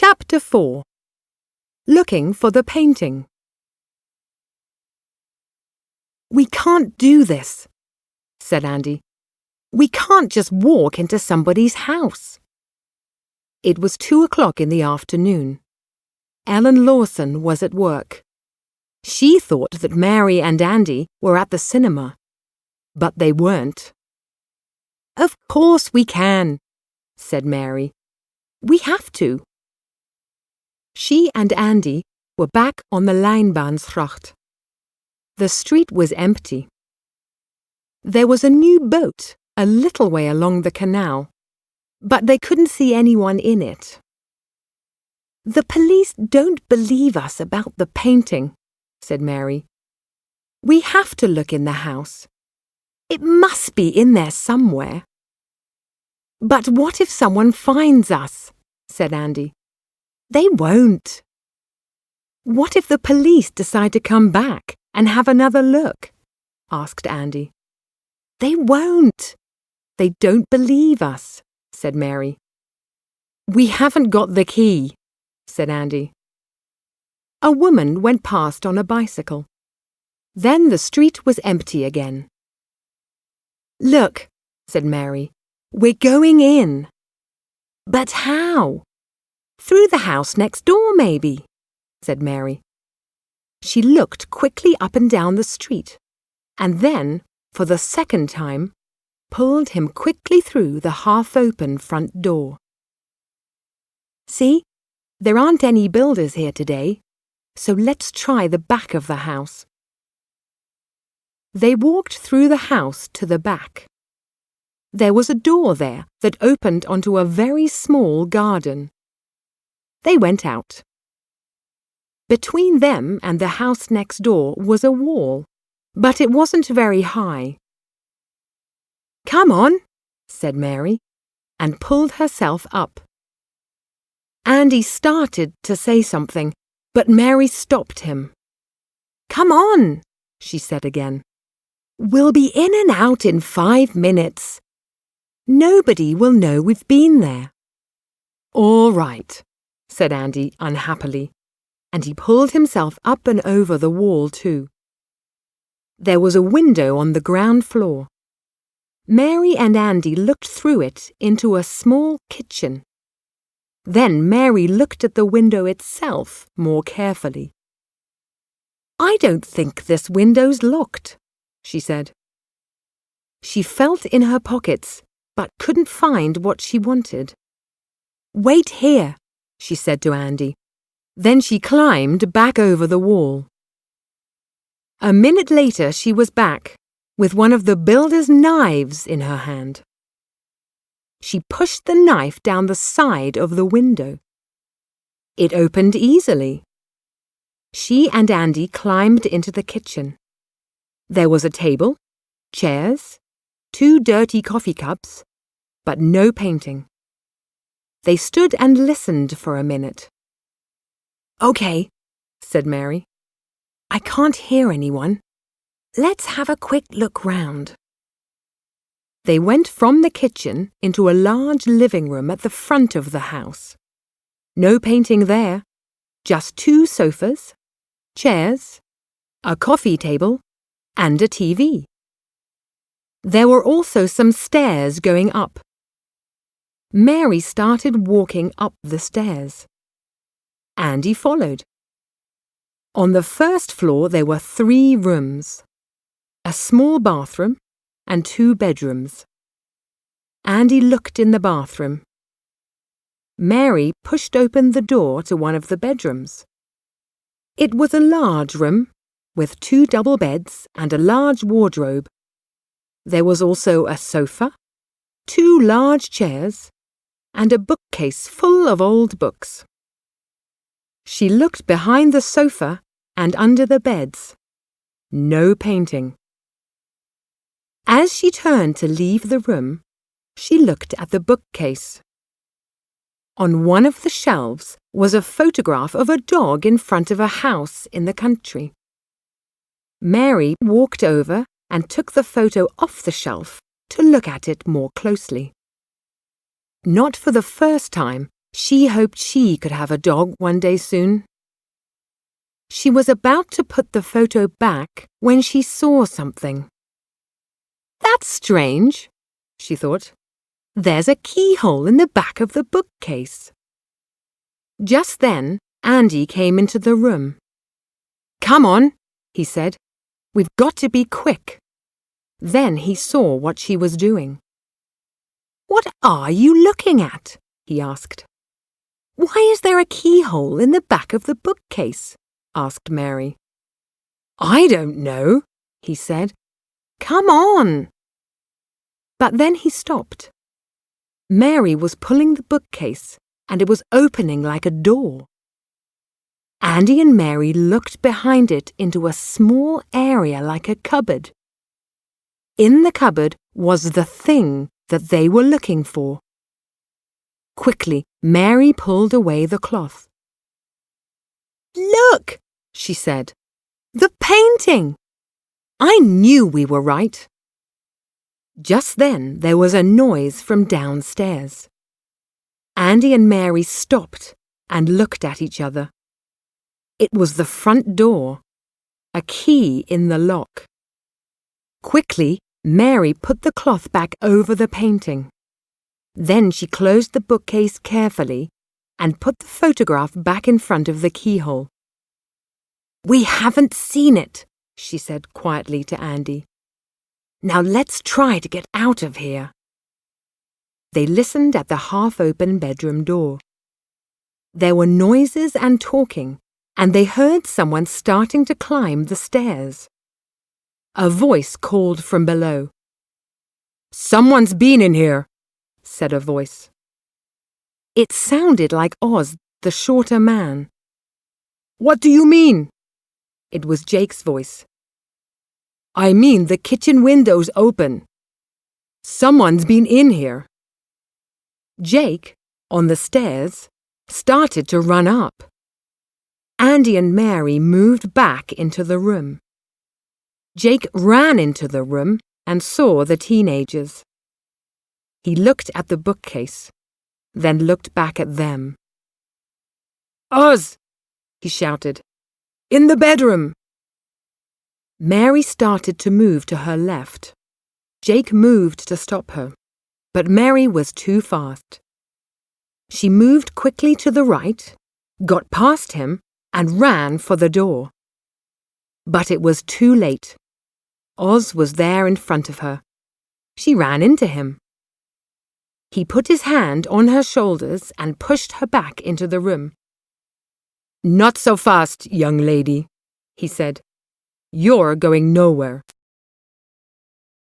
Chapter 4. Looking for the painting. "We can't do this," said Andy. "We can't just walk into somebody's house." It was 2 o'clock in the afternoon. Ellen Lawson was at work. She thought that Mary and Andy were at the cinema, but they weren't. "Of course we can," said Mary. "We have to." She and Andy were back on the Lijnbaansgracht. The street was empty. There was a new boat a little way along the canal, but they couldn't see anyone in it. "The police don't believe us about the painting," said Mary. "We have to look in the house. It must be in there somewhere." "But what if someone finds us?" said Andy. "They won't." "What if the police decide to come back and have another look?" asked Andy. "They won't. They don't believe us," said Mary. "We haven't got the key," said Andy. A woman went past on a bicycle. Then the street was empty again. "Look," said Mary. "We're going in." "But how?" "Through the house next door, maybe," said Mary. She looked quickly up and down the street, and then, for the second time, pulled him quickly through the half-open front door. "See, there aren't any builders here today, so let's try the back of the house." They walked through the house to the back. There was a door there that opened onto a very small garden. They went out. Between them and the house next door was a wall, but it wasn't very high. "Come on," said Mary, and pulled herself up. Andy started to say something, but Mary stopped him. "Come on," she said again. "We'll be in and out in 5 minutes. Nobody will know we've been there." "All right," said Andy unhappily, and he pulled himself up and over the wall too. There was a window on the ground floor. Mary and Andy looked through it into a small kitchen. Then Mary looked at the window itself more carefully. "I don't think this window's locked," she said. She felt in her pockets, but couldn't find what she wanted. "Wait here," she said to Andy. Then she climbed back over the wall. A minute later she was back, with one of the builder's knives in her hand. She pushed the knife down the side of the window. It opened easily. She and Andy climbed into the kitchen. There was a table, chairs, 2 dirty coffee cups, but no painting. They stood and listened for a minute. "Okay," said Mary. "I can't hear anyone. Let's have a quick look round." They went from the kitchen into a large living room at the front of the house. No painting there, just 2 sofas, chairs, a coffee table, and a TV. There were also some stairs going up. Mary started walking up the stairs. Andy followed. On the first floor there were 3 rooms, a small bathroom and 2 bedrooms. Andy looked in the bathroom. Mary pushed open the door to one of the bedrooms. It was a large room with 2 double beds and a large wardrobe. There was also a sofa, 2 large chairs, and a bookcase full of old books. She looked behind the sofa and under the beds. No painting. As she turned to leave the room, she looked at the bookcase. On one of the shelves was a photograph of a dog in front of a house in the country. Mary walked over and took the photo off the shelf to look at it more closely. Not for the first time She hoped she could have a dog one day soon. She was about to put the photo back when she saw something. That's strange, she thought. There's a keyhole in the back of the bookcase. Just then, Andy came into the room. Come on, he said. We've got to be quick. Then he saw what she was doing. What are you looking at? He asked. Why is there a keyhole in the back of the bookcase? Asked Mary. I don't know, he said. Come on. But then he stopped. Mary was pulling the bookcase, and it was opening like a door. Andy and Mary looked behind it into a small area like a cupboard. In the cupboard was the thing that they were looking for. Quickly, Mary pulled away the cloth. Look, she said. The painting! I knew we were right. Just then there was a noise from downstairs. Andy and Mary stopped and looked at each other. It was the front door, a key in the lock. Quickly, Mary put the cloth back over the painting. Then she closed the bookcase carefully and put the photograph back in front of the keyhole. We haven't seen it, she said quietly to Andy. Now let's try to get out of here. They listened at the half-open bedroom door. There were noises and talking, and they heard someone starting to climb the stairs. A voice called from below. Someone's been in here, said a voice. It sounded like Oz, the shorter man. What do you mean? It was Jake's voice. I mean the kitchen window's open. Someone's been in here. Jake, on the stairs, started to run up. Andy and Mary moved back into the room. Jake ran into the room and saw the teenagers. He looked at the bookcase, then looked back at them. Oz! He shouted. In the bedroom! Mary started to move to her left. Jake moved to stop her, but Mary was too fast. She moved quickly to the right, got past him, and ran for the door. But it was too late. Oz was there in front of her. She ran into him. He put his hand on her shoulders and pushed her back into the room. Not so fast, young lady, he said. You're going nowhere.